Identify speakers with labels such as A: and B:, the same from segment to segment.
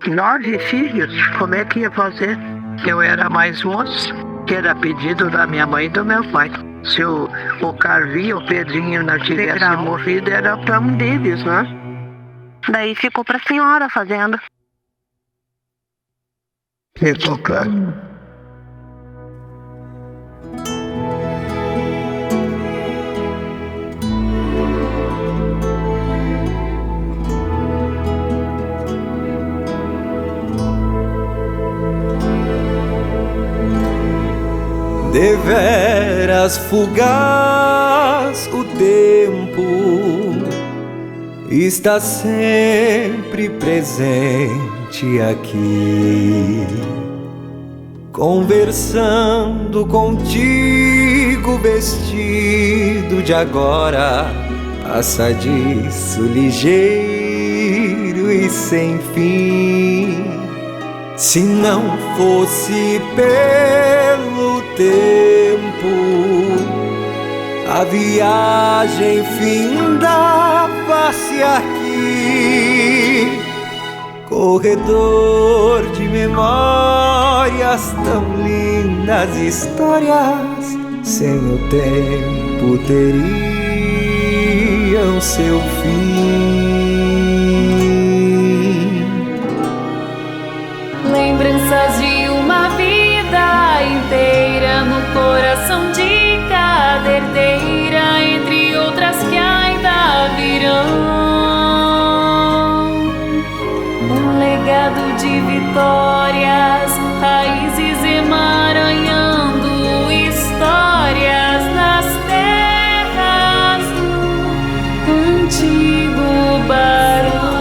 A: Nove filhos? Como é que ia fazer? Eu era mais moço, que era pedido da minha mãe e do meu pai. Se o Carlinho, o Pedrinho não tivesse morrido, era para um deles, né?
B: Daí ficou para a senhora a fazenda.
A: Ficou claro.
C: Deveras fugaz o tempo está sempre presente aqui, conversando contigo vestido de agora, passadiço, ligeiro e sem fim. Se não fosse pelo tempo, a viagem findava-se aqui, corredor de memórias tão lindas, histórias sem o tempo teriam seu fim.
D: Lembranças de uma vida inteira no coração de cada herdeira, entre outras que ainda virão. Um legado de vitórias, raízes emaranhando histórias nas terras do antigo barão.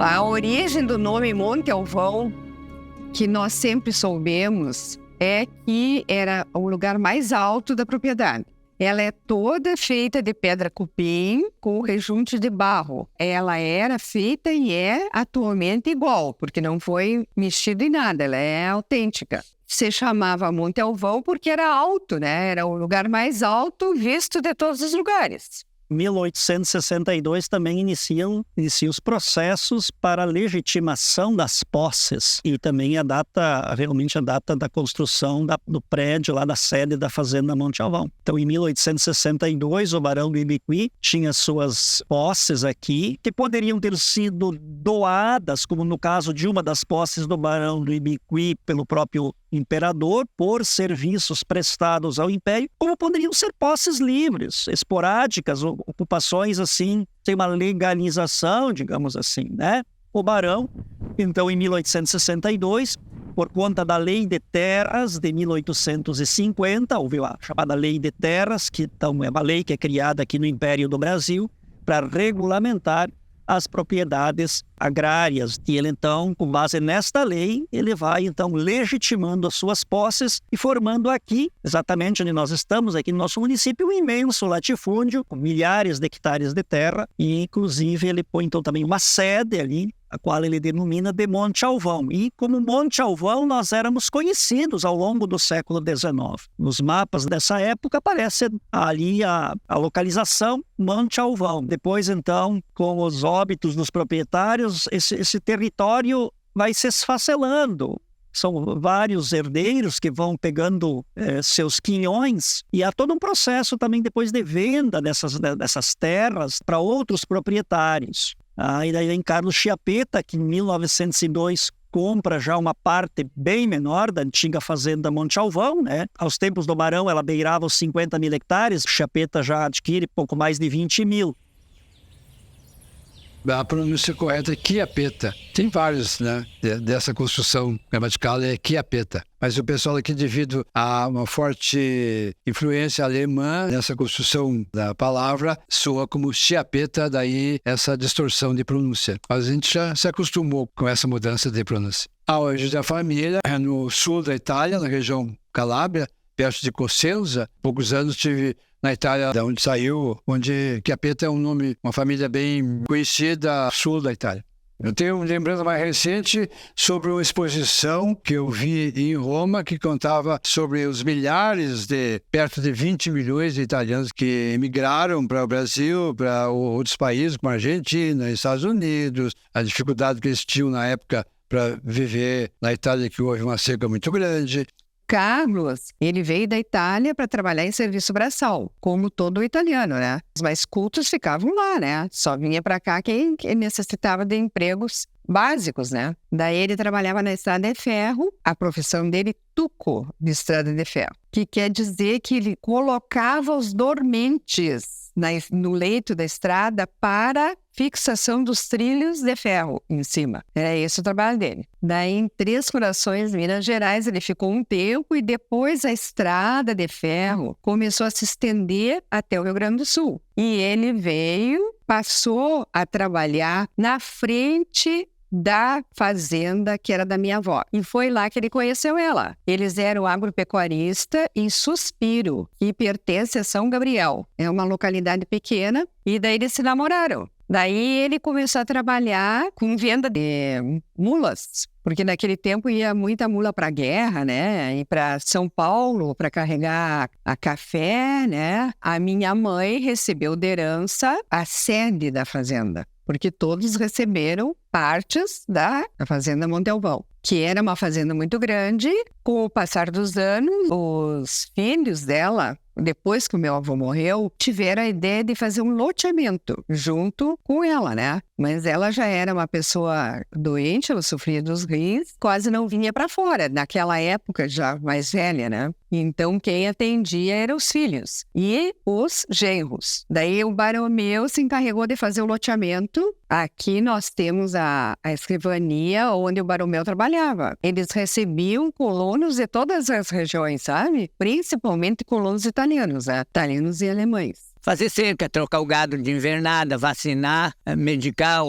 E: A origem do nome Monte Alvão, que nós sempre soubemos, é que era o lugar mais alto da propriedade. Ela é toda feita de pedra cupim com rejunte de barro. Ela era feita e é atualmente igual, porque não foi mexido em nada, ela é autêntica. Se chamava Monte Alvão porque era alto, né? Era o lugar mais alto visto de todos os lugares.
F: 1862 também inicia os processos para a legitimação das posses e também realmente a data da construção do prédio lá da sede da Fazenda Monte Alvão. Então, em 1862, o Barão do Ibiqui tinha suas posses aqui, que poderiam ter sido doadas, como no caso de uma das posses do Barão do Ibiqui pelo próprio imperador, por serviços prestados ao império, como poderiam ser posses livres, esporádicas, ocupações assim, sem uma legalização, digamos assim, né? O barão, então, em 1862, por conta da Lei de Terras de 1850, houve a chamada Lei de Terras, que então é uma lei que é criada aqui no Império do Brasil para regulamentar as propriedades agrárias. E ele, então, com base nesta lei, ele vai, então, legitimando as suas posses e formando aqui, exatamente onde nós estamos, aqui no nosso município, um imenso latifúndio, com milhares de hectares de terra, e, inclusive, ele põe, então, também uma sede ali, a qual ele denomina de Monte Alvão. E como Monte Alvão, nós éramos conhecidos ao longo do século XIX. Nos mapas dessa época aparece ali a localização Monte Alvão. Depois, então, com os óbitos dos proprietários, esse território vai se esfacelando. São vários herdeiros que vão pegando seus quinhões, e há todo um processo também depois de venda dessas terras para outros proprietários. E daí vem Carlos Chiappetta, que em 1902 compra já uma parte bem menor da antiga fazenda Monte Alvão, né? Aos tempos do Barão ela beirava os 50 mil hectares, Chiappetta já adquire pouco mais de 20 mil.
G: A pronúncia correta é Chiappetta. Tem vários, né? Dessa construção gramatical é Chiappetta. Mas o pessoal aqui, devido a uma forte influência alemã nessa construção da palavra, soa como Chiappetta, daí essa distorção de pronúncia. Mas a gente já se acostumou com essa mudança de pronúncia. A origem da família é no sul da Itália, na região Calábria, perto de Cosenza. Poucos anos tive na Itália, da onde saiu, onde Chiappetta é um nome, uma família bem conhecida, sul da Itália. Eu tenho uma lembrança mais recente sobre uma exposição que eu vi em Roma, que contava sobre os milhares perto de 20 milhões de italianos que emigraram para o Brasil, para outros países, como a Argentina, Estados Unidos, a dificuldade que eles tinham na época para viver na Itália, que houve uma seca muito grande.
E: Carlos, ele veio da Itália para trabalhar em serviço braçal, como todo italiano, né? Os mais cultos ficavam lá, né? Só vinha para cá quem necessitava de empregos básicos, né? Daí ele trabalhava na estrada de ferro, a profissão dele, tuco de estrada de ferro, que quer dizer que ele colocava os dormentes no leito da estrada para fixação dos trilhos de ferro em cima. Era esse o trabalho dele. Daí, em Três Corações, Minas Gerais, ele ficou um tempo e depois a estrada de ferro começou a se estender até o Rio Grande do Sul. E ele passou a trabalhar na frente da fazenda que era da minha avó. E foi lá que ele conheceu ela. Eles eram agropecuarista em Suspiro, que pertence a São Gabriel. É uma localidade pequena. E daí eles se namoraram. Daí ele começou a trabalhar com venda de mulas, porque naquele tempo ia muita mula para a guerra, né? E para São Paulo para carregar a café, né? A minha mãe recebeu de herança a sede da fazenda, porque todos receberam partes da fazenda Monte Alvão, que era uma fazenda muito grande. Com o passar dos anos, os filhos dela, depois que o meu avô morreu, tiveram a ideia de fazer um loteamento junto com ela, né? Mas ela já era uma pessoa doente, ela sofria dos rins, quase não vinha para fora, naquela época já mais velha, né? Então quem atendia eram os filhos e os genros. Daí o Baromeu se encarregou de fazer o loteamento. Aqui nós temos a escrivania onde o Baromeu trabalhava. Eles recebiam colonos de todas as regiões, sabe? Principalmente colonos italianos, né? Italianos e alemães.
H: Fazer cerca, trocar o gado de invernada, vacinar, medicar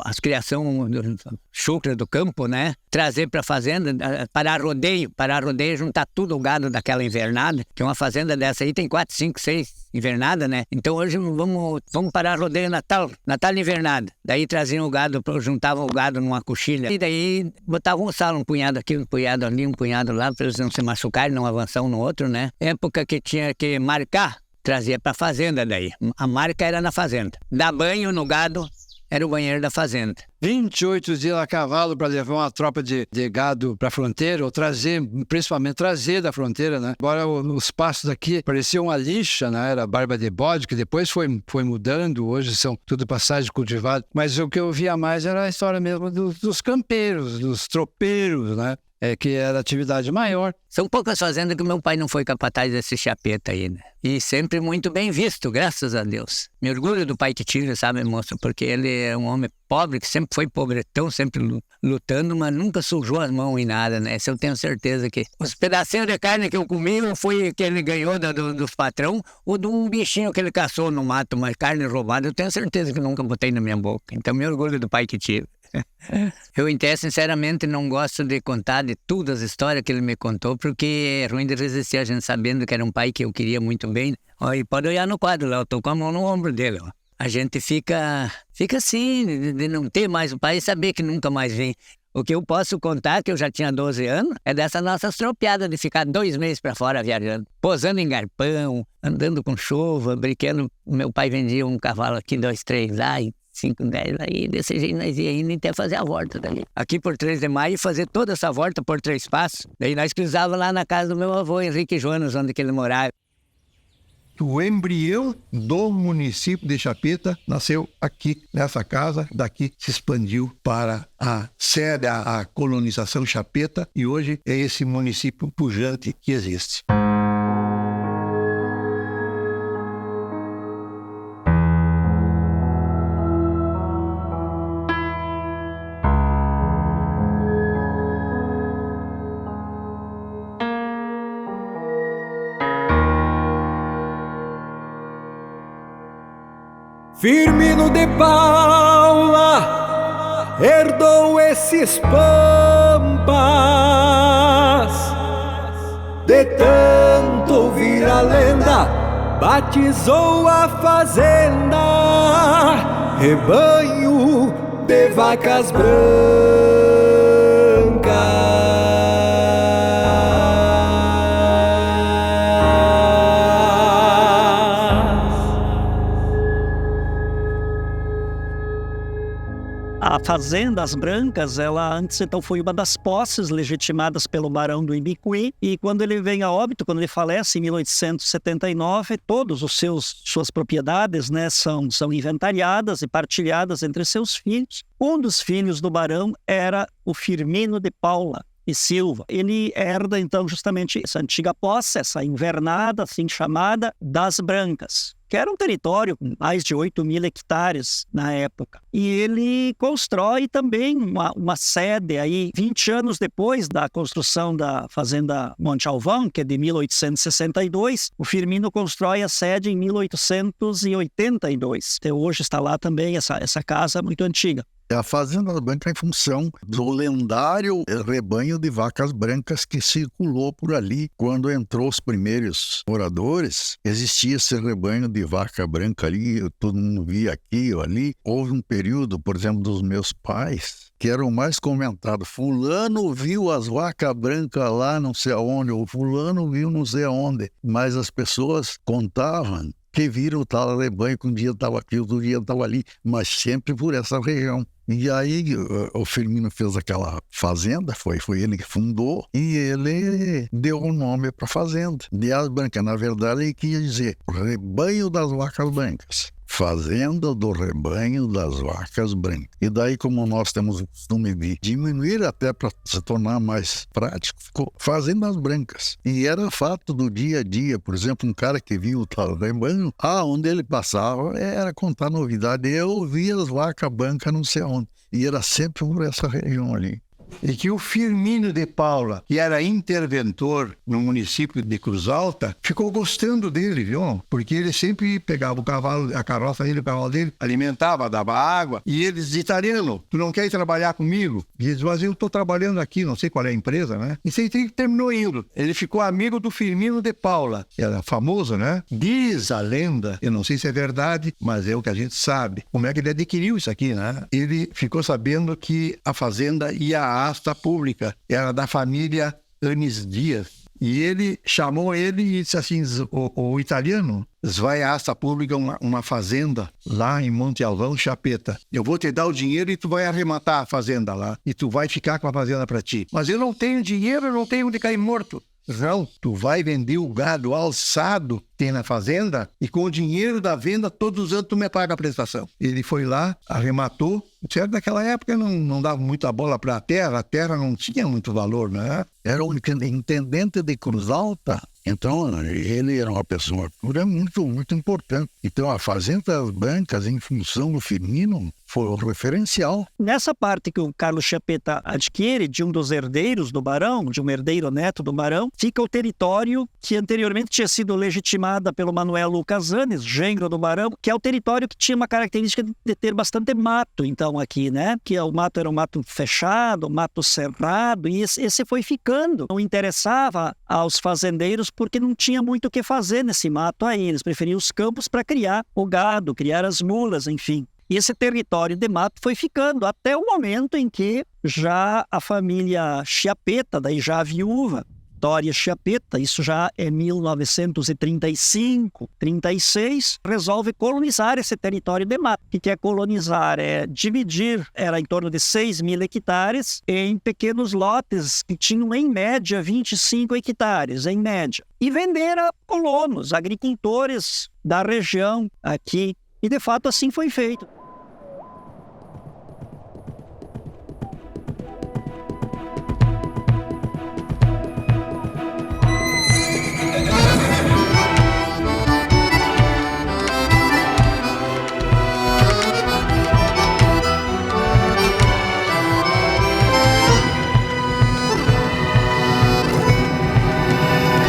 H: as criação chucra do campo, né? Trazer para a fazenda, parar rodeio, juntar tudo o gado daquela invernada, que uma fazenda dessa aí tem 4, 5, 6 invernada, né? Então hoje vamos parar rodeio Natal e invernada. Daí traziam o gado, juntavam o gado numa coxilha e daí botavam um salo, um punhado aqui, um punhado ali, um punhado lá, para eles não se machucarem, não avançar um no outro, né? Época que tinha que marcar, trazia para a fazenda daí. A marca era na fazenda. Dar banho no gado era o banheiro da fazenda.
G: 28 dias a cavalo para levar uma tropa de gado para a fronteira, ou principalmente trazer da fronteira, né? Agora os pastos aqui pareciam uma lixa, né? Era barba de bode, que depois foi mudando, hoje são tudo passagem cultivada. Mas o que eu via mais era a história mesmo dos campeiros, dos tropeiros, né? Que era a atividade maior.
H: São poucas fazendas que meu pai não foi capataz desse Chiappetta aí, né? E sempre muito bem visto, graças a Deus. Me orgulho do pai que tive, sabe, moço? Porque ele é um homem pobre, que sempre foi pobretão, sempre lutando, mas nunca sujou as mãos em nada, né? Isso eu tenho certeza que... Os pedacinhos de carne que eu comi foi que ele ganhou dos patrão ou de um bichinho que ele caçou no mato, mas carne roubada eu tenho certeza que nunca botei na minha boca. Então me orgulho do pai que tive. Eu, até sinceramente, não gosto de contar de tudo as histórias que ele me contou, porque é ruim de resistir a gente sabendo que era um pai que eu queria muito bem. Ó, e pode olhar no quadro lá, eu tô com a mão no ombro dele, ó. A gente fica assim, de não ter mais o pai e saber que nunca mais vem. O que eu posso contar, que eu já tinha 12 anos, é dessas nossas tropiadas de ficar 2 meses para fora viajando. Posando em garpão, andando com chuva, brincando. Meu pai vendia um cavalo aqui, 2, 3 lá, e 5, 10 lá, e desse jeito nós ia indo até fazer a volta dali. Aqui por 3 de Maio, fazer toda essa volta por 3 passos. Daí nós cruzávamos lá na casa do meu avô, Henrique Jonas, onde que ele morava.
I: O embrião do município de Chapeta nasceu aqui, nessa casa. Daqui se expandiu para a sede, a colonização Chapeta, e hoje é esse município pujante que existe.
C: Firmino de Paula herdou esses pampas, de tanto ouvir a lenda, batizou a fazenda, rebanho de vacas brancas.
F: A Fazenda As Brancas, ela antes então foi uma das posses legitimadas pelo Barão do Ibicuí, e quando ele vem a óbito, quando ele falece em 1879, todas suas propriedades, né, são inventariadas e partilhadas entre seus filhos. Um dos filhos do barão era o Firmino de Paula e Silva. Ele herda então justamente essa antiga posse, essa invernada assim chamada das Brancas, que era um território com mais de 8.000 hectares na época. E ele constrói também uma sede aí, 20 anos depois da construção da Fazenda Monte Alvão, que é de 1862, o Firmino constrói a sede em 1882. Até hoje está lá também essa casa muito antiga.
J: A Fazenda das Brancas em função do lendário rebanho de vacas brancas que circulou por ali. Quando entrou os primeiros moradores, existia esse rebanho de vaca branca ali, todo mundo via aqui ou ali. Houve um período, por exemplo, dos meus pais, que era o mais comentado. Fulano viu as vacas brancas lá não sei aonde, ou fulano viu não sei aonde. Mas as pessoas contavam que viram o tal rebanho, que um dia estava aqui, outro dia estava ali, mas sempre por essa região. E aí o Firmino fez aquela fazenda, foi ele que fundou, e ele deu o nome para a fazenda de As Brancas. Na verdade, ele queria dizer rebanho das vacas brancas. Fazenda do rebanho das vacas brancas. E daí, como nós temos o costume de diminuir até para se tornar mais prático, ficou Fazendas Brancas. E era fato do dia a dia. Por exemplo, um cara que viu o tal rebanho, onde ele passava era contar novidade. Eu via as vacas brancas não sei onde. E era sempre por essa região ali.
I: E que o Firmino de Paula, que era interventor no município de Cruz Alta, ficou gostando dele, viu? Porque ele sempre pegava o cavalo, a carroça dele, o cavalo dele, alimentava, dava água, e ele dizia: italiano, tu não quer ir trabalhar comigo? E ele dizia: mas eu estou trabalhando aqui, não sei qual é a empresa, né? E aí terminou indo. Ele ficou amigo do Firmino de Paula. Era famoso, né? Diz a lenda, eu não sei se é verdade, mas é o que a gente sabe. Como é que ele adquiriu isso aqui, né? Ele ficou sabendo que a fazenda ia à asta pública, era da família Anis Dias. E ele chamou ele e disse assim: o italiano, vai à asta pública uma fazenda lá em Monte Alvão, Chapeta. Eu vou te dar o dinheiro e tu vai arrematar a fazenda lá. E tu vai ficar com a fazenda para ti. Mas eu não tenho dinheiro, eu não tenho onde cair morto. Não, tu vai vender o gado alçado que tem na fazenda e com o dinheiro da venda, todos os anos tu me paga a prestação. Ele foi lá, arrematou. Certo? Naquela época não dava muita bola para a terra não tinha muito valor, né?
J: Era o intendente de Cruz Alta, então ele era uma pessoa muito, muito importante. Então a Fazenda das Brancas, em função do Firmino, foi o referencial.
F: Nessa parte que o Carlos Chiappetta adquire de um dos herdeiros do barão, de um herdeiro neto do barão, fica o território que anteriormente tinha sido legitimada pelo Manuel Lucas Anes, genro do barão, que é o território que tinha uma característica de ter bastante mato, então, aqui, né? Que o mato era um mato fechado, mato cerrado, e esse foi ficando. Não interessava aos fazendeiros porque não tinha muito o que fazer nesse mato aí. Eles preferiam os campos para criar o gado, criar as mulas, enfim. E esse território de mato foi ficando até o momento em que já a família Chiappetta, daí já a viúva, Dória Chiappetta, isso já é 1935, 36, resolve colonizar esse território de mato. O que é colonizar? É dividir, era em torno de 6.000 hectares, em pequenos lotes que tinham, em média, 25 hectares, em média. E vender a colonos, agricultores da região aqui. E, de fato, assim foi feito.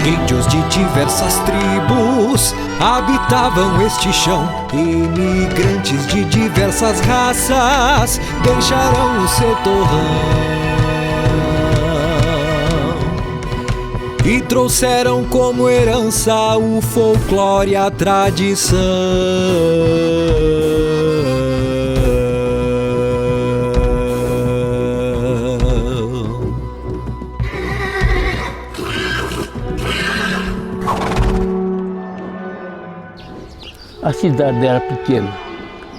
C: Índios de diversas tribos habitavam este chão. Imigrantes de diversas raças deixaram o seu torrão e trouxeram como herança o folclore e a tradição.
K: A cidade era pequena,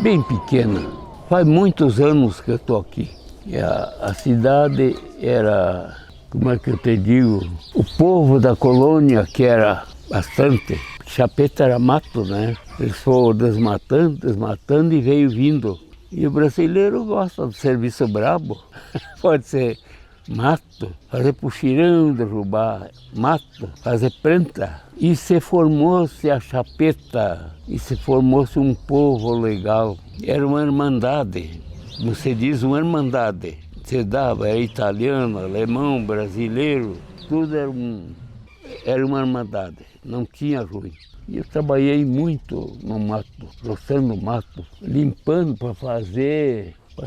K: bem pequena. Faz muitos anos que eu estou aqui. A cidade era, como é que eu te digo, o povo da colônia, que era bastante. Chiappetta era mato, né? Eles foram desmatando e veio vindo. E o brasileiro gosta do serviço brabo. Pode ser mato, fazer puxirão, derrubar mato, fazer planta. E se formou-se a Chiappetta, e se formou-se um povo legal. Era uma irmandade, como se diz, uma irmandade. Se dava, era italiano, alemão, brasileiro, tudo era uma irmandade, não tinha ruim. E eu trabalhei muito no mato, roçando mato, limpando para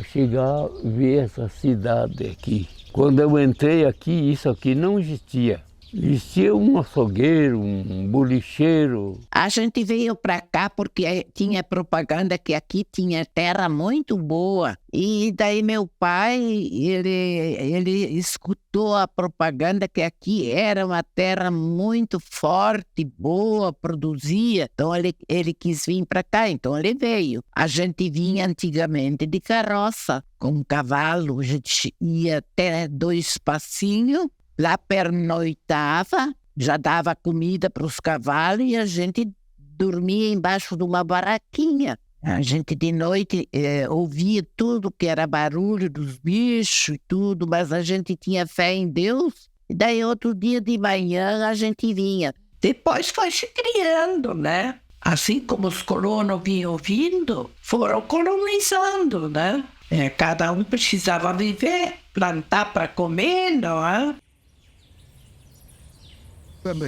K: chegar a ver essa cidade aqui. Quando eu entrei aqui, isso aqui não existia. Existia um açougueiro, um bolicheiro.
L: A gente veio para cá porque tinha propaganda que aqui tinha terra muito boa. E daí meu pai, ele escutou a propaganda que aqui era uma terra muito forte, boa, produzia. Então ele quis vir para cá, então ele veio. A gente vinha antigamente de carroça, com um cavalo, a gente ia até 2 passinhos. Lá pernoitava, já dava comida para os cavalos e a gente dormia embaixo de uma barraquinha. A gente de noite ouvia tudo que era barulho dos bichos e tudo, mas a gente tinha fé em Deus. E daí outro dia de manhã a gente vinha.
A: Depois foi se criando, né? Assim como os colonos vinham vindo, foram colonizando, né? Cada um precisava viver, plantar para comer, não é?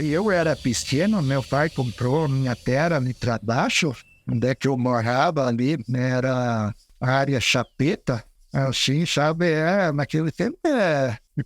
I: Eu era pequeno, meu pai comprou minha terra ali para baixo, onde é que eu morava ali, era a área Chiappetta, assim, sabe, naquele tempo,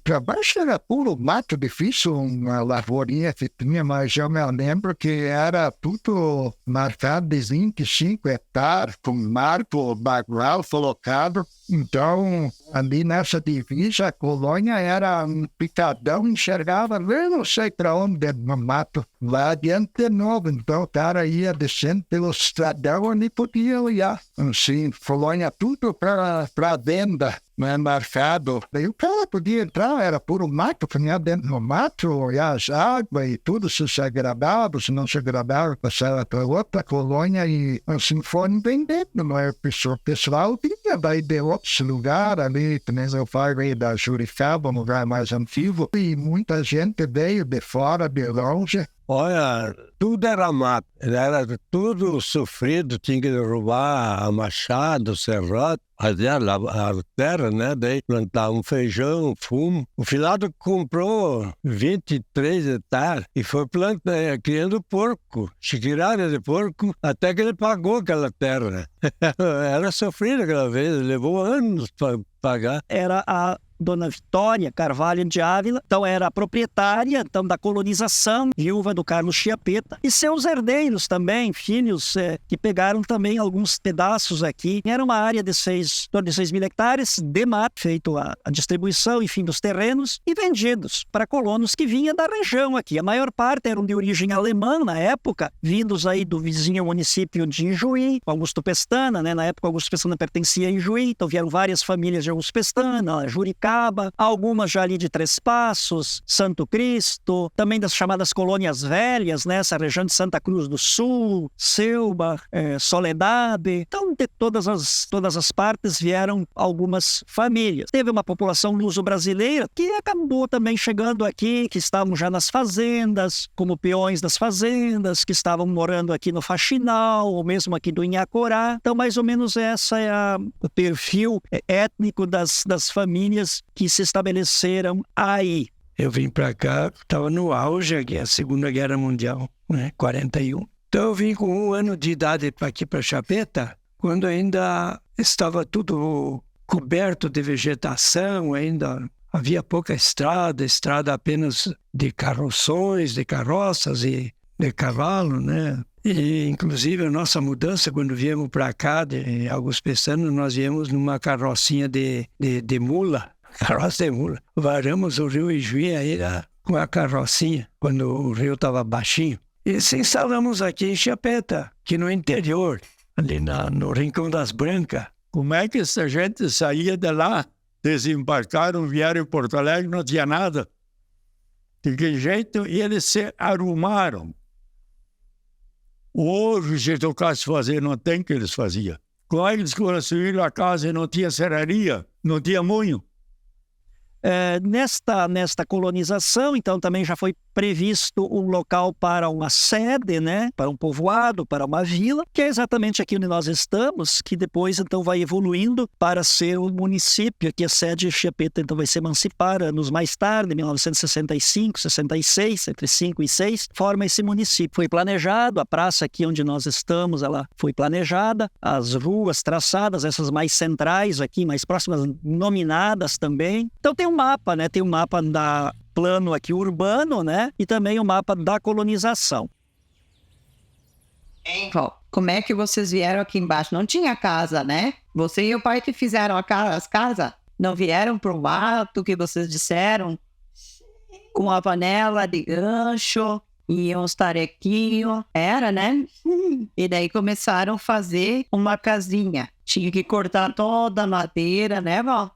I: para baixo era puro mato, difícil, uma lavourinha que tinha, mas eu me lembro que era tudo marcado de 25 hectares, com marco bagual colocado. Então, ali nessa divisa, a colônia era um picadão, enxergava, eu não sei para onde, no mato, lá adiante de novo. Então, o cara ia descendo pelo estradão, ali podia olhar. Assim, colônia tudo para venda, né, marcado. Daí o cara podia entrar, era puro mato, caminhar dentro do mato, olhar as águas e tudo, se agradava, se não se agradava, passava para outra colônia e assim foram vendendo, não é? O pessoal vinha daí de outros lugares ali, nem eu falei da Juricaba, um lugar mais antigo, e muita gente veio de fora, de longe,
M: Olha, tudo era mato, era tudo sofrido, tinha que derrubar a machado, serrote, fazer a terra, né? Daí plantar um feijão, fumo. O Filado comprou 23 hectares e foi criando porco, chiquirada de porco, até que ele pagou aquela terra. Era sofrido aquela vez, levou anos para pagar.
F: Era a Dona Vitória Carvalho de Ávila, então era a proprietária então, da colonização, viúva do Carlos Chiappetta, e seus herdeiros também, filhos que pegaram também alguns pedaços aqui. Era uma área de torno de 6 mil hectares de mato, feito a distribuição, enfim, dos terrenos e vendidos para colonos que vinham da região aqui. A maior parte eram de origem alemã na época, vindos aí do vizinho município de Ijuí, Augusto Pestana, né? Na época Augusto Pestana pertencia a Ijuí, então vieram várias famílias de Augusto Pestana, Juricaba, algumas já ali de Três Passos, Santo Cristo, também das chamadas colônias velhas, né? Essa região de Santa Cruz do Sul, Selba, Soledade. Então, de todas as partes vieram algumas famílias. Teve uma população luso-brasileira que acabou também chegando aqui, que estavam já nas fazendas, como peões das fazendas, que estavam morando aqui no Faxinal, ou mesmo aqui do Inhacorá. Então, mais ou menos essa é o perfil étnico das famílias que se estabeleceram aí.
M: Eu vim para cá, estava no auge a Segunda Guerra Mundial, né? 41. Então eu vim com 1 ano de idade aqui para Chiappetta, quando ainda estava tudo coberto de vegetação, ainda havia pouca estrada apenas de carroções, de carroças e de cavalo, né? E, inclusive, a nossa mudança, quando viemos para cá, de Augusto Pestana, nós viemos numa carrocinha de mula, carroça de mula. Varamos o rio Ijuí aí com a carrocinha, quando o rio estava baixinho. E se instalamos aqui em Chiappetta, aqui no interior, ali no Rincão das Brancas.
J: Como é que essa gente saía de lá, desembarcaram, vieram em Porto Alegre, não tinha nada? De que jeito? E eles se arrumaram. Hoje, se tocasse fazer, não tem que eles faziam. Quando eles construíram a casa e não tinha serraria, não tinha moinho.
F: Nesta colonização, então, também já foi previsto um local para uma sede, né? Para um povoado, para uma vila, que é exatamente aqui onde nós estamos, que depois, então, vai evoluindo para ser o município, aqui a sede de Chiappetta, então, vai se emancipar anos mais tarde, em 1965, 66, entre 5 e 6, forma esse município. Foi planejado, a praça aqui onde nós estamos, ela foi planejada, as ruas traçadas, essas mais centrais aqui, mais próximas, nominadas também. Então, tem um mapa, né? Tem um mapa da plano aqui urbano, né? E também o mapa da colonização.
N: Como é que vocês vieram aqui embaixo? Não tinha casa, né? Você e o pai que fizeram as casas? Não vieram pro mato que vocês disseram? Com a panela de gancho e uns tarequinhos. Era, né? E daí começaram a fazer uma casinha. Tinha que cortar toda a madeira, né, vó?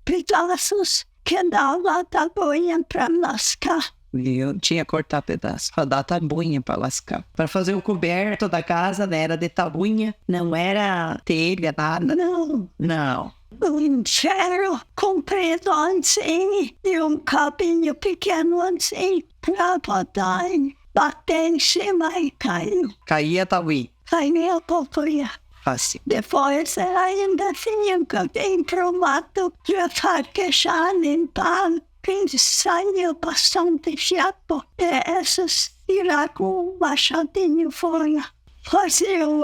O: Pedaços que dava tabuinha para lascar.
N: Eu tinha que cortar pedaços para dar tabuinha para lascar. Para fazer o coberto da casa, né, era de tabuinha, não era telha, nada. Não.
O: Um ferro comprido assim e um cabinho pequeno assim para botar, bater em cima e caiu.
N: Caía a tabuinha.
O: Caía a tabuinha.
N: Fácil.
O: Depois ainda tinha que ir para o mato para farquejar, limpar, que saiu bastante chato. Essas tirar com um machadinho fora. Faziam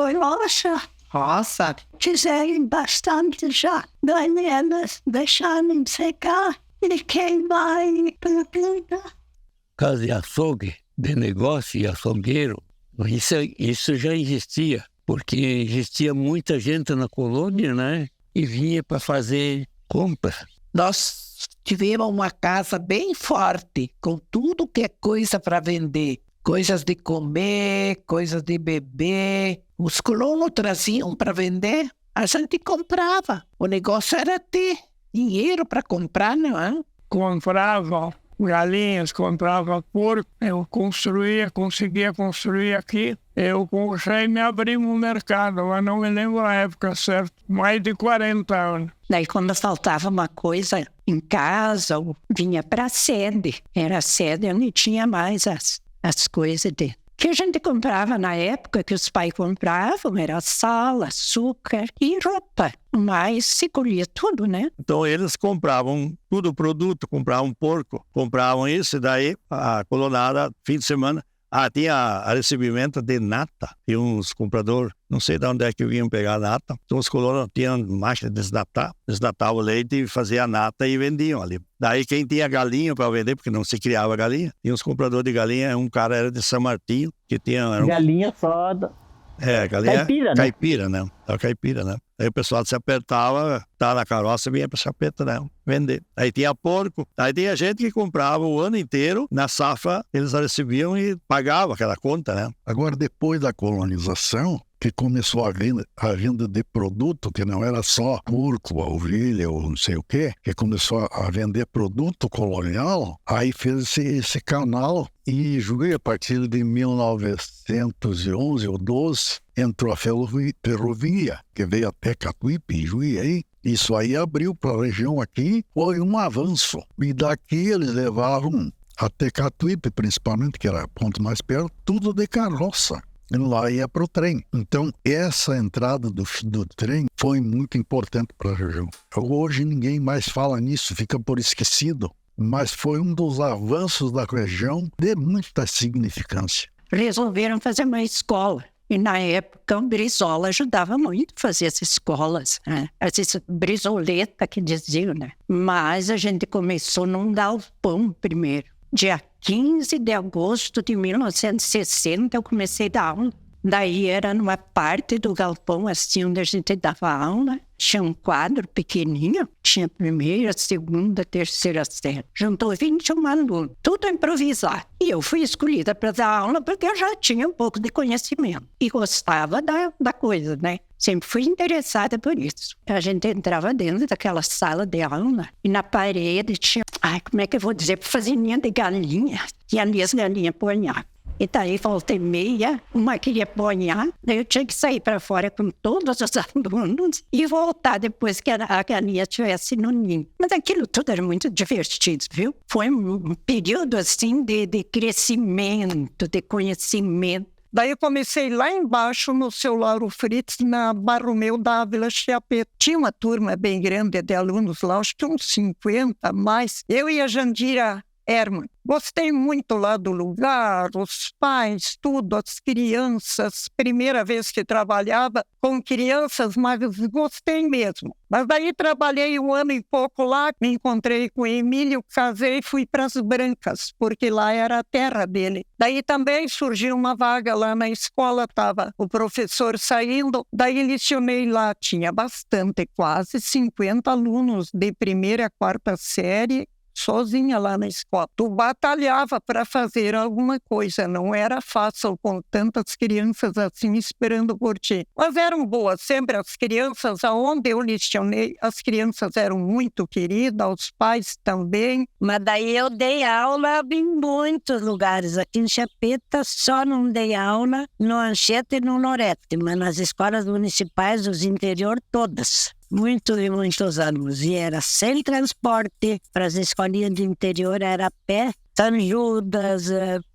O: roça. Fizeram bastante já. Daí elas deixaram secar e queimar e plantar.
K: Casa de açougue, de negócio e açougueiro, isso já existia. Porque existia muita gente na colônia, né? E vinha para fazer compras.
L: Nós tivemos uma casa bem forte, com tudo que é coisa para vender. Coisas de comer, coisas de beber. Os colonos traziam para vender, a gente comprava. O negócio era ter dinheiro para comprar, não é?
P: Comprava galinhas, comprava porco, eu conseguia construir aqui. Eu comecei me abrir no mercado, mas não me lembro a época certa, mais de 40 anos.
O: Daí quando faltava uma coisa em casa, eu vinha para a sede. Era a sede onde tinha mais as coisas dele. O que a gente comprava na época, que os pais compravam, era sal, açúcar e roupa. Mas se colhia tudo, né?
J: Então eles compravam tudo produto, compravam porco, compravam isso, e daí a colonada, fim de semana, tinha recebimento de nata. E uns compradores, não sei de onde é que vinham pegar a nata. Então os colonos tinham máquina de desnatavam o leite e faziam a nata e vendiam ali. Daí quem tinha galinha para vender, porque não se criava galinha, tinha uns compradores de galinha, um cara era de São Martinho, que tinha...
Q: Galinha só...
J: galinha
Q: caipira,
J: caipira, né? Era caipira, né? Aí o pessoal se apertava, tava na carroça e vinha para Chapeta, né? Vender. Aí tinha porco. Aí tinha gente que comprava o ano inteiro, na safra eles recebiam e pagavam aquela conta, né? Agora, depois da colonização, que começou a venda de produto, que não era só porco, ovelha ou não sei o quê, que começou a vender produto colonial, aí fez esse canal e julguei a partir de 1911 ou 12, entrou a ferrovia, que veio até Catuípe, em Juiz. Isso aí abriu para a região aqui, foi um avanço. E daqui eles levavam até Catuípe, principalmente, que era o ponto mais perto, tudo de carroça. E lá ia para o trem. Então, essa entrada do trem foi muito importante para a região. Hoje ninguém mais fala nisso, fica por esquecido. Mas foi um dos avanços da região de muita significância.
O: Resolveram fazer uma escola. E na época o Brizola ajudava muito a fazer as escolas, né? Essas brizoleta que diziam, né? Mas a gente começou num galpão primeiro. Dia 15 de agosto de 1960 eu comecei a dar aula. Daí era numa parte do galpão, assim, onde a gente dava aula. Tinha um quadro pequenininho, tinha primeira, segunda, terceira série. Juntou 21 alunos, tudo improvisado. E eu fui escolhida para dar aula porque eu já tinha um pouco de conhecimento. E gostava da coisa, né? Sempre fui interessada por isso. A gente entrava dentro daquela sala de aula e na parede tinha, como é que eu vou dizer, fazinha de galinha. E ali as galinhas ponhavam. E daí, volta e meia, uma queria ponhar, daí eu tinha que sair para fora com todos os alunos e voltar depois que a galinha estivesse no ninho. Mas aquilo tudo era muito divertido, viu? Foi um período, assim, de crescimento, de conhecimento.
N: Daí eu comecei lá embaixo no seu Lauro Fritz, na Barromeu da Ávila Chiapeta. Tinha uma turma bem grande de alunos lá, acho que uns 50 mais. Eu e a Jandira Herman. Gostei muito lá do lugar, os pais, tudo, as crianças. Primeira vez que trabalhava com crianças, mas gostei mesmo. Mas daí trabalhei 1 ano e pouco lá, me encontrei com o Emílio, casei e fui para as Brancas, porque lá era a terra dele. Daí também surgiu uma vaga lá na escola, estava o professor saindo, daí lecionei lá, tinha bastante, quase 50 alunos de primeira a 4ª série, sozinha lá na escola. Tu batalhava para fazer alguma coisa, não era fácil com tantas crianças assim esperando por ti. Mas eram boas, sempre as crianças, aonde eu lecionei, as crianças eram muito queridas, os pais também.
O: Mas daí eu dei aula em muitos lugares. Aqui em Chapeta só não dei aula no Anchieta e no Lorete, mas nas escolas municipais dos interior todas. Muitos anos. E era sem transporte para as escolinhas de interior, era a pé. São Judas,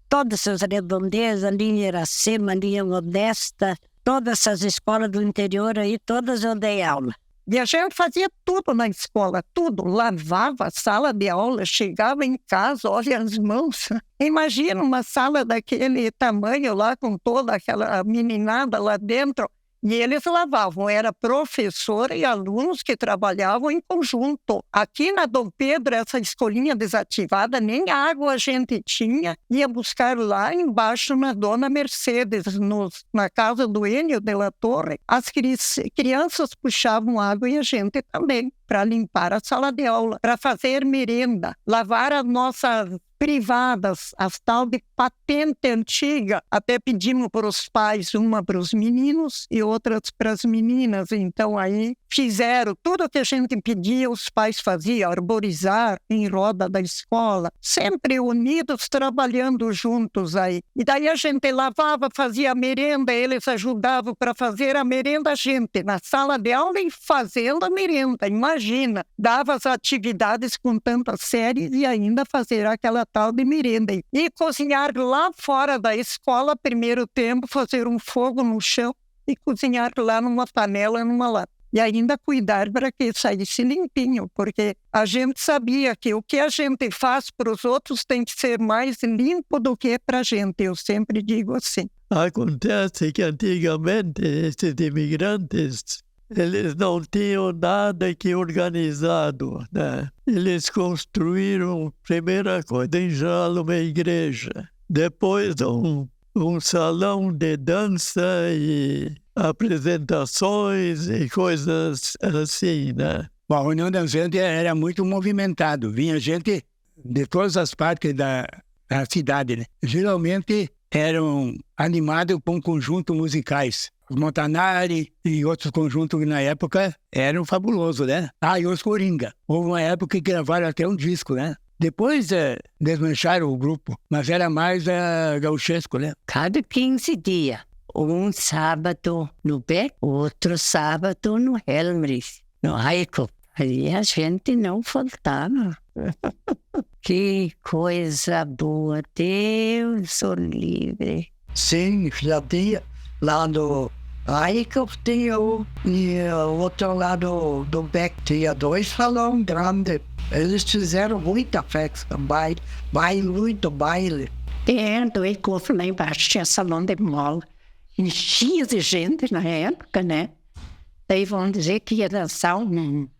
O: todas essas redondezas, a linha Iracema, a linha Modesta, todas essas escolas do interior aí, todas eu dei aula.
N: E a gente fazia tudo na escola, tudo. Lavava a sala de aula, chegava em casa, olha as mãos. Imagina uma sala daquele tamanho lá, com toda aquela meninada lá dentro. E eles lavavam, era professor e alunos que trabalhavam em conjunto. Aqui na Dom Pedro, essa escolinha desativada, nem água a gente tinha. Ia buscar lá embaixo na Dona Mercedes, na casa do Enio de la Torre. As crianças puxavam água e a gente também, para limpar a sala de aula, para fazer merenda, lavar as nossas privadas, as tal de patente antiga. Até pedimos para os pais, uma para os meninos e outras para as meninas. Então aí fizeram tudo o que a gente pedia, os pais faziam, arborizar em roda da escola, sempre unidos, trabalhando juntos aí. E daí a gente lavava, fazia merenda, eles ajudavam para fazer a merenda, a gente na sala de aula e fazendo a merenda. Imagina, dava as atividades com tantas séries e ainda fazer aquela
Q: Natal de merenda. E cozinhar lá fora da escola, primeiro tempo, fazer um fogo no chão e cozinhar lá numa panela, numa lata. E ainda cuidar para que saísse limpinho, porque a gente sabia que o que a gente faz para os outros tem que ser mais limpo do que para a gente. Eu sempre digo assim.
R: Acontece que antigamente esses imigrantes, eles não tinham nada que organizado, né? Eles construíram, primeira coisa, em geral, uma igreja. Depois um salão de dança e apresentações e coisas assim, né?
S: Bom, a União da Gente era muito movimentado. Vinha gente de todas as partes da cidade, né? Geralmente eram animados com conjuntos musicais. Os Montanari e outros conjuntos que na época eram fabulosos, né? E os Coringa. Houve uma época que gravaram até um disco, né? Depois desmancharam o grupo, mas era mais gauchesco, né?
L: Cada 15 dias, um sábado no Beck, outro sábado no Helmrich, no Heiko. Aí a gente não faltava. Que coisa boa, Deus o livre.
T: Sim, já tinha lá no Heiko tinha e o outro lado do Beck tinha 2 salões grandes. Eles fizeram muita festa, muito baile.
L: Do Ecof lá embaixo tinha salão de mola. Enchia de gente na época, né? Daí vão dizer que ia dançar uma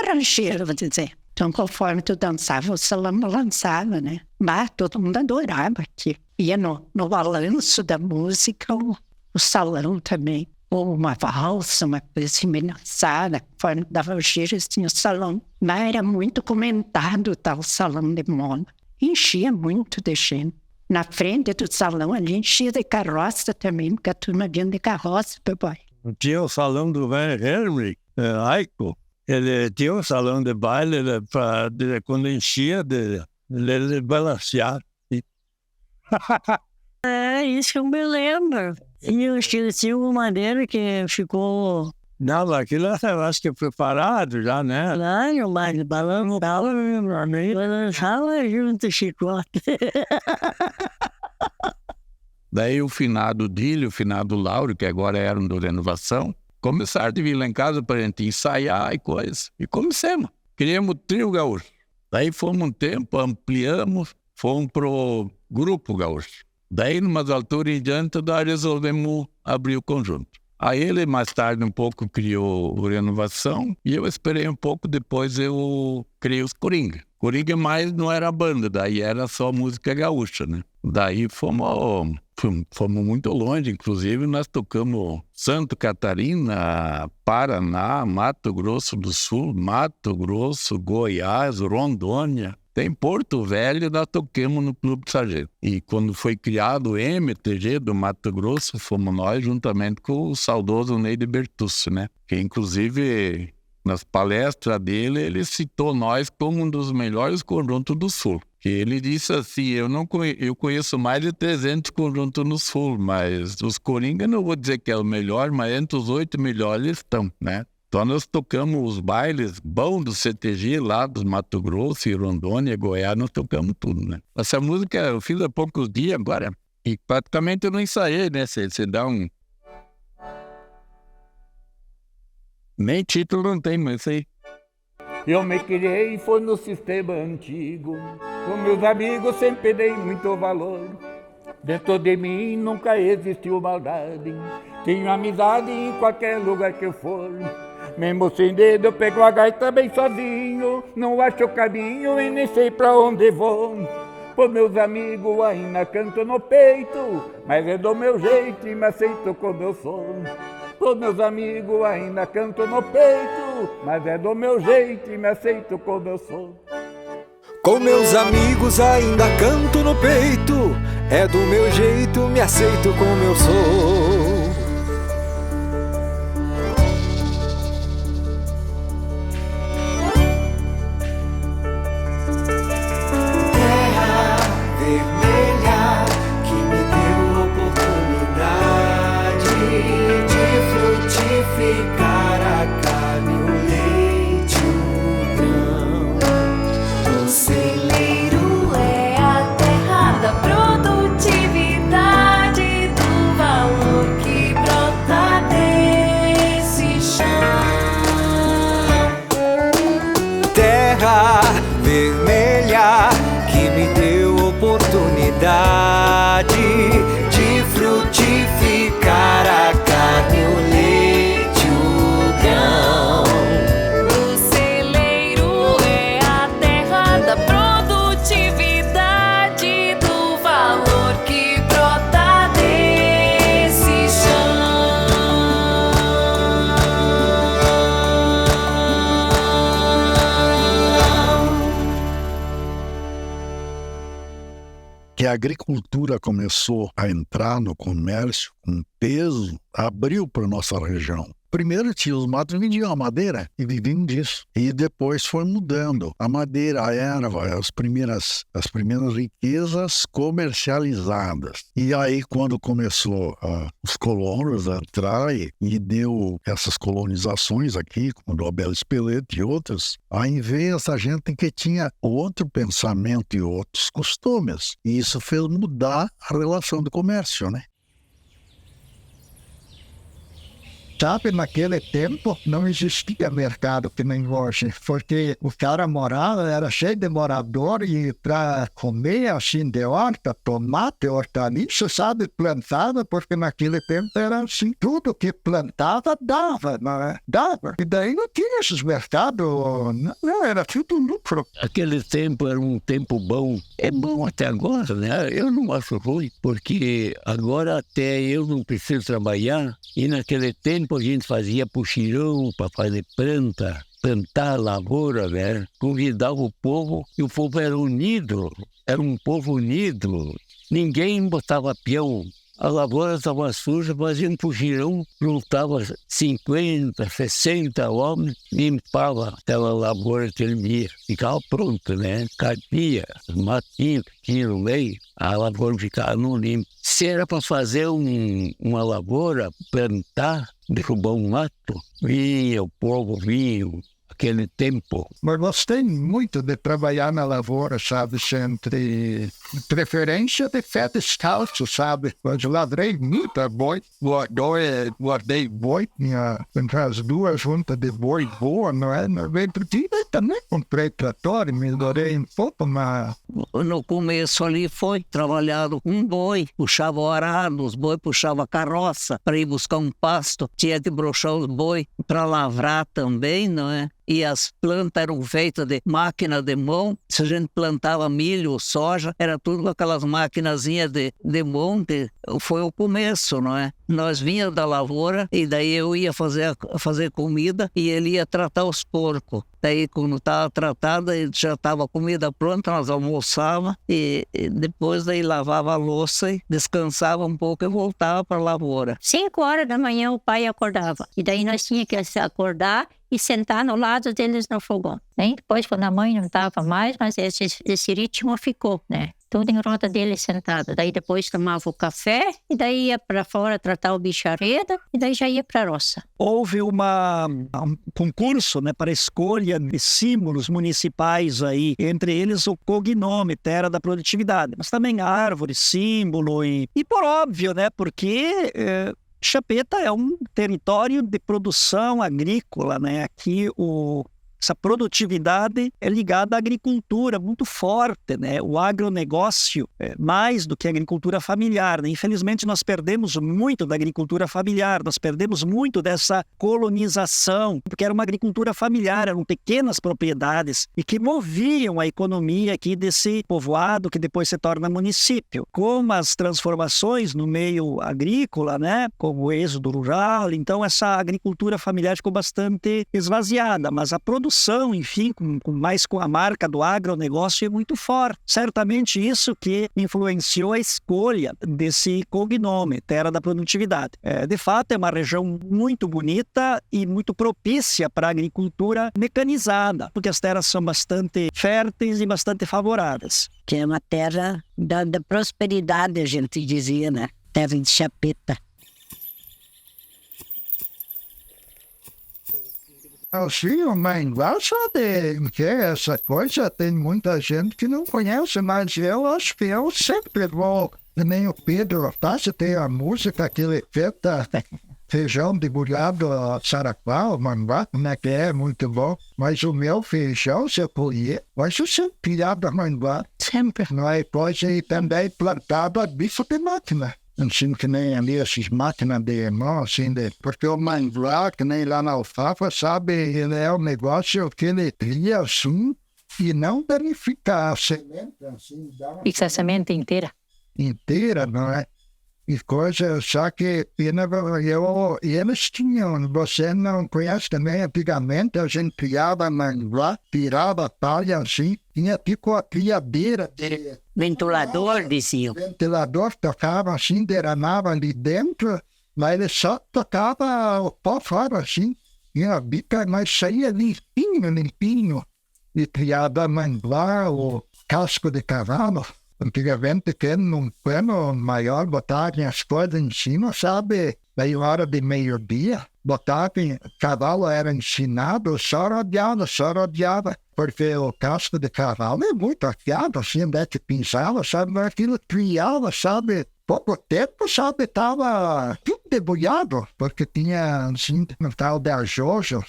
L: rancheira, vou dizer. Então, conforme tu dançava, o salão balançava, né? Mas todo mundo adorava aqui. Ia no balanço da música, o salão também. Ou uma valsa, uma coisa assim, meio dançada. Conforme dava o giro, tinha o salão. Mas era muito comentado tal salão de mola. Enchia muito de gente. Na frente do salão ali enchia de carroça também, porque a turma vinha de carroça, papai.
R: Tinha o salão do Van Hermrich, Heiko. Ele tinha um salão de baile para quando enchia de balancear.
T: Isso que eu me lembro. E tinha uma maneira que ficou...
R: Não, aquilo eu acho que foi parado já, né?
T: Não, mas balançava junto, chicote.
U: Daí o finado Dílio, o finado Lauro, que agora eram do Renovação, começaram a vir lá em casa para a gente ensaiar e coisa. E começamos. Criamos o Trio Gaúcho. Daí fomos um tempo, ampliamos, fomos pro Grupo Gaúcho. Daí, numas alturas em diante, daí resolvemos abrir o conjunto. Aí ele, mais tarde, um pouco criou o Renovação e eu esperei um pouco, depois eu criei os Coringa. Coringa mais não era banda, daí era só música gaúcha, né? Daí fomos muito longe, inclusive nós tocamos Santa Catarina, Paraná, Mato Grosso do Sul, Mato Grosso, Goiás, Rondônia. Tem Porto Velho, nós tocamos no Clube de Sargento. E quando foi criado o MTG do Mato Grosso, fomos nós, juntamente com o saudoso Neide Bertucci, né? Que inclusive, nas palestras dele, ele citou nós como um dos melhores conjuntos do Sul. Que ele disse assim, eu conheço mais de 300 conjuntos no Sul, mas os Coringa não vou dizer que é o melhor, mas entre os 8 melhores estão, né? Então nós tocamos os bailes bons do CTG lá do Mato Grosso e Rondônia, Goiás, nós tocamos tudo, né? Essa música eu fiz há poucos dias agora e praticamente eu não ensaiei, né? Você dá um... Nem título não tem, mas sei.
V: Eu me criei, foi no sistema antigo, com meus amigos sempre dei muito valor. Dentro de mim nunca existiu maldade, tenho amizade em qualquer lugar que eu for. Mesmo sem dedo eu pego a gaita bem sozinho, não acho o caminho e nem sei pra onde vou. Por meus amigos ainda canto no peito, mas é do meu jeito e me aceito como eu sou. Por meus amigos ainda canto no peito, mas é do meu jeito e me aceito como eu sou.
C: Com meus amigos ainda canto no peito, é do meu jeito, me aceito como eu sou.
W: Ficar a carne, o leite, o grão, conselheiro.
J: a agricultura começou a entrar no comércio com peso, abriu para nossa região. Primeiro tinha os matos, vendiam a madeira e viviam disso. E depois foi mudando. A madeira, a erva, as primeiras riquezas comercializadas. E aí, quando começou os colonos a entrar e deu essas colonizações aqui, como do Abel Espeleta e outras, aí veio essa gente que tinha outro pensamento e outros costumes. E isso fez mudar a relação do comércio, né?
B: Sabe, naquele tempo não existia mercado que nem hoje, porque o cara morava, era cheio de morador e para comer assim de horta, tomate, hortaliça, sabe, plantava, porque naquele tempo era assim, tudo que plantava dava, não é? Dava. E daí não tinha esses mercados, não, era tudo lucro.
K: Aquele tempo era um tempo bom, é bom até agora, né? Eu não acho ruim, porque agora até eu não preciso trabalhar e naquele tempo a gente fazia puxirão para fazer plantar lavoura, né? Convidava o povo e o povo era unido, era um povo unido. Ninguém botava peão. A lavoura estava suja, fazia um puxirão, juntava 50, 60 homens, limpava aquela lavoura termia. Ficava pronta, né? Capia, matinho que tinha no meio, a lavoura ficava no limpo. Se era para fazer uma lavoura, plantar, derrubar um mato, vinha o povo, vinha aquele tempo.
B: Mas gostei muito de trabalhar na lavoura, sabe, sempre preferência de fé descalço, sabe, mas ladrei muita boi, guardei boi, tinha as 2 juntas de boi boa, não é? No outro dia também comprei trator e melhorei um pouco, mas...
H: No começo ali foi trabalhado com boi, puxava o arado, os boi puxava a carroça para ir buscar um pasto, tinha que broxar os boi para lavrar também, não é? E as plantas eram feitas de máquina de mão. Se a gente plantava milho, soja, era tudo com aquelas maquinazinhas de mão. Foi o começo, não é? Nós vinhamos da lavoura e daí eu ia fazer comida e ele ia tratar os porcos. Daí, quando estava tratada, já estava a comida pronta, nós almoçávamos e depois daí lavava a louça e descansava um pouco e voltava para a lavoura.
D: 5 horas da manhã o pai acordava e daí nós tínhamos que se acordar e sentar no lado deles no fogão. Né? Depois, quando a mãe não estava mais, mas esse ritmo ficou, né? Tudo em roda dele sentada. Daí depois tomava o café e daí ia para fora tratar o bichareda e daí já ia para a roça.
F: Houve um concurso, né, para escolha de símbolos municipais aí, entre eles o cognome, Terra da Produtividade, mas também árvore, símbolo e por óbvio, né, porque... Chapeta é um território de produção agrícola, né? Aqui essa produtividade é ligada à agricultura muito forte, né? O agronegócio é mais do que a agricultura familiar, né? Infelizmente nós perdemos muito da agricultura familiar, nós perdemos muito dessa colonização, porque era uma agricultura familiar, eram pequenas propriedades e que moviam a economia aqui desse povoado que depois se torna município. Com as transformações no meio agrícola, né? Como o êxodo rural, então essa agricultura familiar ficou bastante esvaziada, mas a produção, enfim, com a marca do agronegócio é muito forte. Certamente isso que influenciou a escolha desse cognome, Terra da Produtividade. De fato, é uma região muito bonita e muito propícia para a agricultura mecanizada, porque as terras são bastante férteis e bastante favoráveis.
L: Que é uma terra da prosperidade, a gente dizia, né? Terra de Chapeta.
B: Assim, mas que essa coisa tem muita gente que não conhece, mas eu acho que eu sempre vou, nem o Pedro Tassi tem a música que ele fez, feijão de burrado saraquá, manguá, né, que é muito bom, mas o meu feijão, se eu colher, mas eu sempre pilhava manguá. Sempre. Não é coisa e também plantava bicho de máquina. Assim, que nem ali essas máquinas de mão, assim, porque o manguá, que nem lá na alfafa, sabe, ele é um negócio que ele cria assim e não danifica a semente, assim.
D: Fixa a semente inteira.
B: Inteira, não é? e coisa, só que eles tinham, você não conhece também, antigamente a gente criava manguá, tirava palha assim, tinha tipo a criadeira de...
E: Ventilador, diziam.
B: Ventilador, tocava assim, derramava ali dentro, mas ele só tocava o pó fora assim, e a bica, mas saía limpinho, e criava manguá, o casco de cavalo. Antigamente, num pano maior, botavam as coisas em cima, sabe? Daí, hora de meio-dia, botavam, o cavalo era ensinado, só rodeava, porque o casco de cavalo é muito afiado, assim, onde é que pisava, sabe? Mas aquilo criava, sabe? Pouco tempo, sabe? Estava tudo debulhado, porque tinha, assim, um tal de arjojo.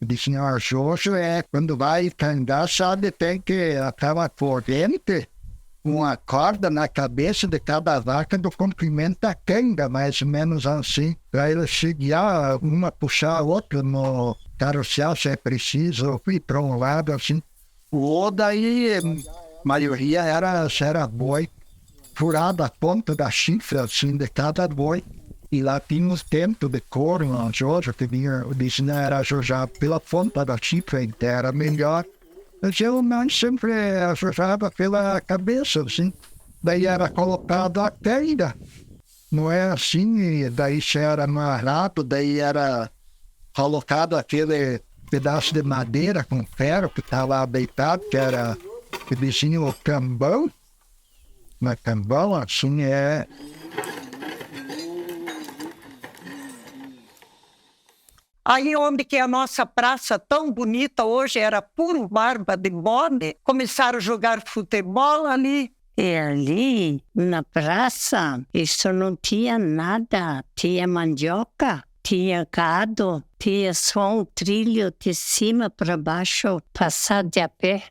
B: Disse, não, arjojo é quando vai cangar, sabe? Tem que aquela corrente, uma corda na cabeça de cada vaca do comprimento da canga, mais ou menos assim. Para ele seguir, uma puxar a outra no carrossel, se é preciso, ir para um lado, assim. O daí, a maioria era boi, furado a ponta da chifre, assim, de cada boi. E lá tinha uns tentos de couro, uma joja, que vinha, disse, não era jojado pela ponta da chifre inteira, melhor. Mas eu não sempre ajudava pela cabeça, assim. Daí era colocado a tenda. Não é assim, daí se era amarrado, daí era colocado aquele pedaço de madeira com ferro que estava deitado, que era, que diziam o cambão. Mas cambão, assim, é...
Q: Aí onde que a nossa praça tão bonita hoje era puro barba de bode, começaram a jogar futebol ali.
D: E ali, na praça, isso não tinha nada. Tinha mandioca, tinha gado, tinha só um trilho de cima para baixo, passar de a pé.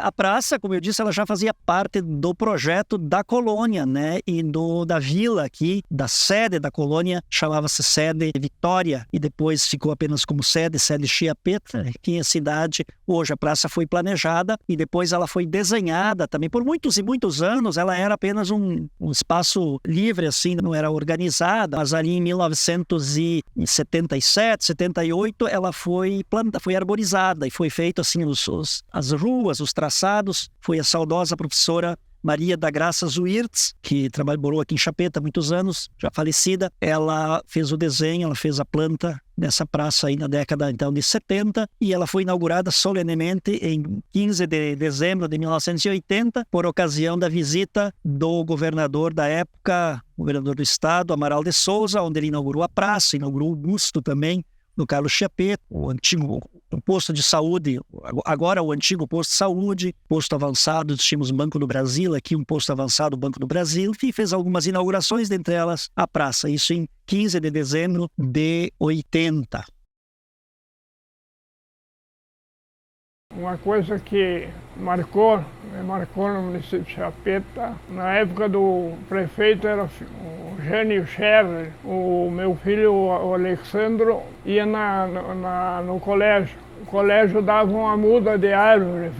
F: A praça, como eu disse, ela já fazia parte do projeto da colônia, né? E da vila aqui, da sede da colônia, chamava-se Sede Vitória, e depois ficou apenas como sede Chiapeta, que é a cidade. Hoje a praça foi planejada e depois ela foi desenhada também. Por muitos e muitos anos, ela era apenas um espaço livre, assim, não era organizada, mas ali em 1977, 78, ela foi arborizada e foi feito assim, as ruas, os traçados. Foi a saudosa professora Maria da Graça Zuirtz, que morou aqui em Chapeta há muitos anos, já falecida. Ela fez o desenho, ela fez a planta dessa praça aí na década então de 70, e ela foi inaugurada solenemente em 15 de dezembro de 1980, por ocasião da visita do governador da época, governador do estado, Amaral de Souza, onde ele inaugurou a praça, inaugurou o busto também do Carlos Chiapeta, o antigo posto de saúde, agora o antigo posto de saúde, posto avançado, tínhamos Banco do Brasil, aqui um posto avançado, Banco do Brasil, e fez algumas inaugurações, dentre elas a praça, isso em 15 de dezembro de 80.
P: Uma coisa que marcou no município de Chapeta, na época do prefeito era o Jânio Scherrer, o meu filho, o Alexandro, ia no colégio. O colégio dava uma muda de árvore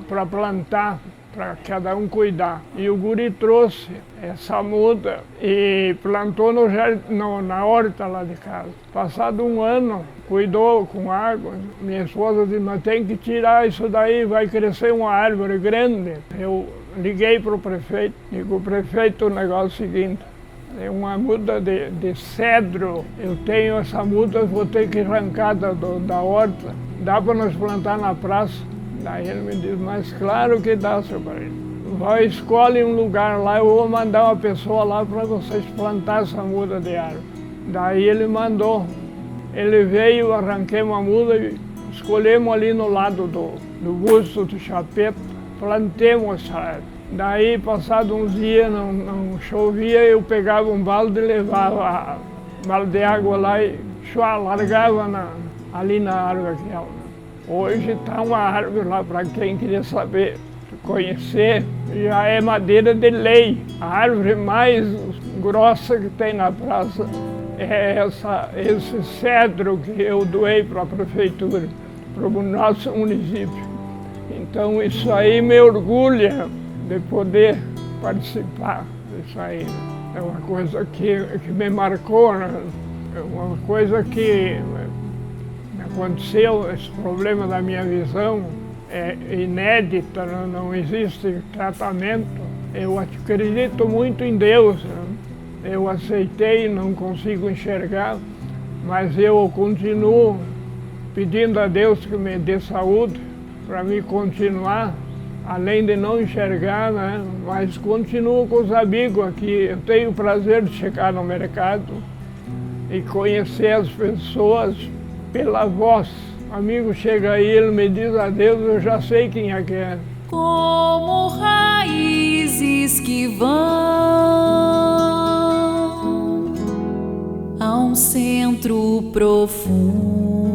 P: para plantar, para cada um cuidar. E o guri trouxe essa muda e plantou na horta lá de casa. Passado um ano, cuidou com água. Minha esposa disse, mas tem que tirar isso daí, vai crescer uma árvore grande. Eu liguei para o prefeito, digo, prefeito, o negócio é o seguinte, é uma muda de cedro, eu tenho essa muda, vou ter que arrancar da horta. Dá para nós plantar na praça? Daí ele me disse, mas claro que dá, seu marido. Vai, escolhe um lugar lá, eu vou mandar uma pessoa lá para vocês plantar essa muda de árvore. Daí ele mandou. Ele veio, arranquei uma muda e escolhemos ali no lado do busto do Chapeta, plantemos essa árvore. Daí, passado uns dias, não chovia, eu pegava um balde e levava balde de água lá e largava ali na árvore aquela. Hoje está uma árvore lá, para quem queria saber, conhecer, já é madeira de lei. A árvore mais grossa que tem na praça é esse cedro que eu doei para a prefeitura, para o nosso município. Então isso aí me orgulha de poder participar disso aí. É uma coisa que me marcou, né? É uma coisa que aconteceu, esse problema da minha visão é inédita, não existe tratamento. Eu acredito muito em Deus, né? Eu aceitei, não consigo enxergar, mas eu continuo pedindo a Deus que me dê saúde para me continuar, além de não enxergar, né? Mas continuo com os amigos aqui. Eu tenho o prazer de chegar no mercado e conhecer as pessoas pela voz. O amigo chega aí, ele me diz adeus, eu já sei quem é que é.
A: Como raízes que vão a um centro profundo,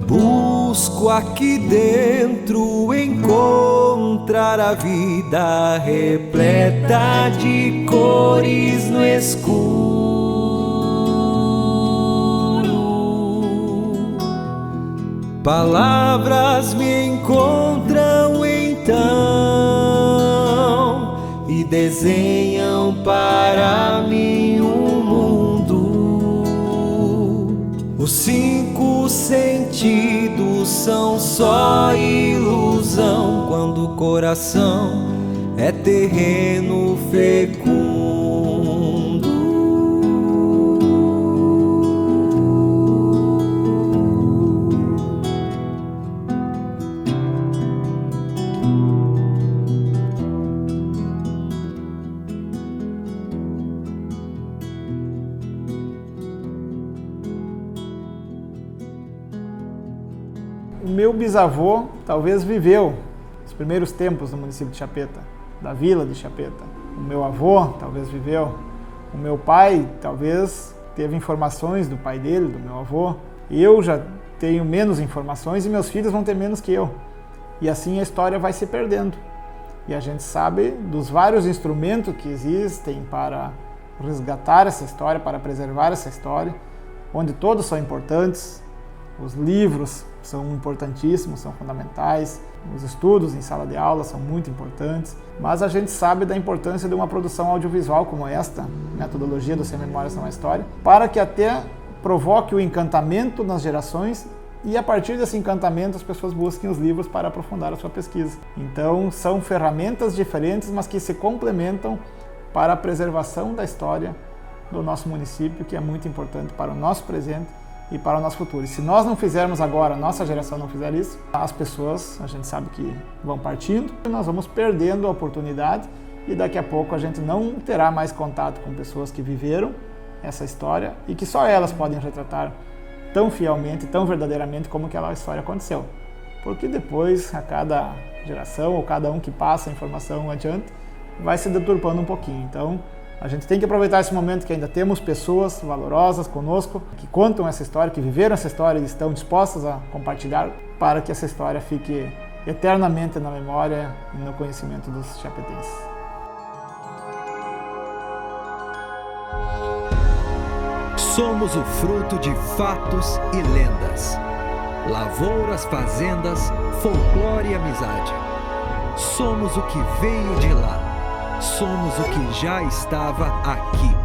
C: busco aqui dentro encontrar a vida repleta de cores no escuro. Palavras me encontram então e desenham para mim um mundo. Os 5 sentidos são só ilusão quando o coração é terreno fecundo.
G: Meu bisavô talvez viveu os primeiros tempos no município de Chapeta, da vila de Chapeta. O meu avô talvez viveu. O meu pai talvez teve informações do pai dele, do meu avô. Eu já tenho menos informações e meus filhos vão ter menos que eu. E assim a história vai se perdendo. E a gente sabe dos vários instrumentos que existem para resgatar essa história, para preservar essa história, onde todos são importantes. Os livros são importantíssimos, são fundamentais. Os estudos em sala de aula são muito importantes. Mas a gente sabe da importância de uma produção audiovisual como esta, Metodologia do Sem Memória São a História, para que até provoque o encantamento nas gerações e a partir desse encantamento as pessoas busquem os livros para aprofundar a sua pesquisa. Então são ferramentas diferentes, mas que se complementam para a preservação da história do nosso município, que é muito importante para o nosso presente e para o nosso futuro. E se nós não fizermos agora, a nossa geração não fizer isso, as pessoas, a gente sabe que vão partindo, e nós vamos perdendo a oportunidade e daqui a pouco a gente não terá mais contato com pessoas que viveram essa história e que só elas podem retratar tão fielmente, tão verdadeiramente como aquela história aconteceu. Porque depois, a cada geração ou cada um que passa a informação adiante, vai se deturpando um pouquinho. Então, a gente tem que aproveitar esse momento que ainda temos pessoas valorosas conosco, que contam essa história, que viveram essa história e estão dispostas a compartilhar para que essa história fique eternamente na memória e no conhecimento dos chapetenses.
C: Somos o fruto de fatos e lendas, lavouras, fazendas, folclore e amizade. Somos o que veio de lá. Somos o que já estava aqui.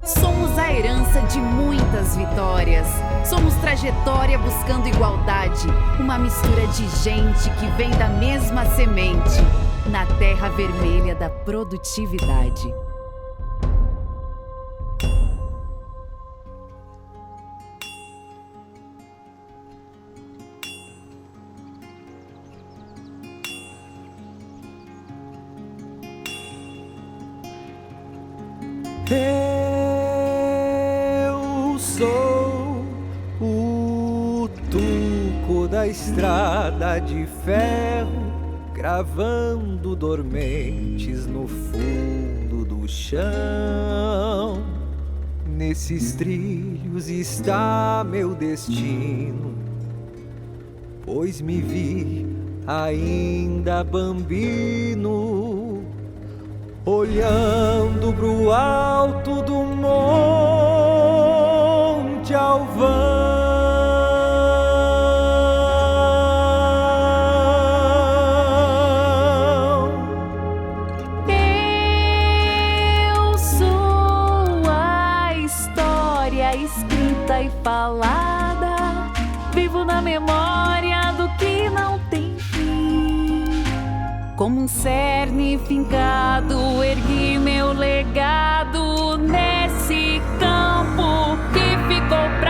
A: Somos a herança de muitas vitórias. Somos trajetória buscando igualdade. Uma mistura de gente que vem da mesma semente. Na terra vermelha da produtividade.
C: Eu sou o tuco da estrada de ferro, gravando dormentes no fundo do chão. Nesses trilhos está meu destino, pois me vi ainda bambino, olhando pro alto do Monte Alvão.
A: aqui fincado, ergui meu legado nesse campo que ficou pra